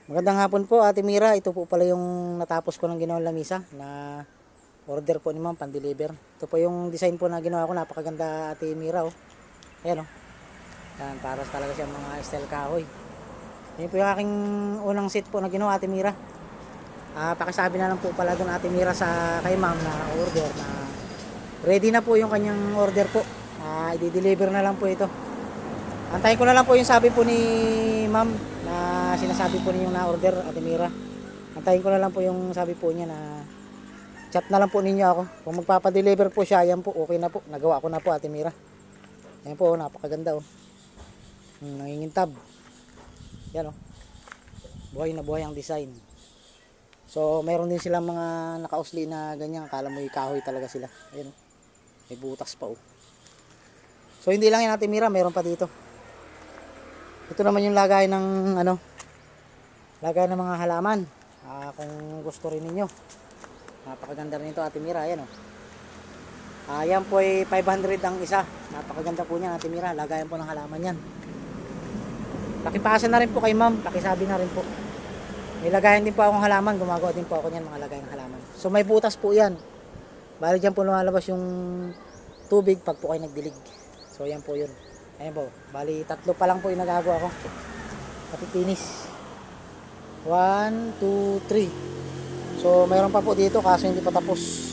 Magandang hapon po, Ate Mira. Ito po pala yung natapos ko ng ginawang lamisa na order po ni Ma'am pan-deliver. Ito po yung design po na ginawa ko. Napakaganda, Ate Mira, oh. Ayan, oh. Yan, para talaga siyang mga style kahoy. Yan po yung aking unang set po na ginawa, Ate Mira. Pakisabi na lang po pala doon, Ate Mira, sa kay Ma'am na order na ready na po yung kanyang order po. I-deliver na lang po ito. Antayin ko na lang po yung sabi po ni Ma'am na sinasabi po ninyong na-order, Ate Mira. Antayin ko na lang po yung sabi po niya na chat na lang po ninyo ako. Kung magpapadeliver po siya, yan po, okay na po. Nagawa ko na po, Ate Mira. Ayan po, napakaganda, oh. Nangingintab. Yan, oh. Buhay na buhay ang design. So, mayroon din silang mga nakausli na ganyan. Akala mo yung kahoy talaga sila. Ayan, oh. May butas pa, oh. So, hindi lang yan, Ate Mira. Mayroon pa dito. Ito naman yung lagay ng lagay ng mga halaman. Kung gusto rin ninyo. Napakaganda rin ito, Ate Mira. Ayan, oh. Yan po ay 500 ang isa. Napakaganda po niyan, Ate Mira. Lagayan po ng halaman yan. Pakipasa na rin po kay Ma'am. Pakisabi na rin po. May lagayan din po akong halaman. Gumagawa din po ako niyan, mga lagay ng halaman. So may butas po yan. Bali dyan po lumalabas yung tubig pag po kayo nagdilig. So yan po yun. Ayan po. Bali 3 pa lang po yung nagagawa ko. Papipinis. 1, 2, 3. So mayroon pa po dito kaso hindi pa tapos.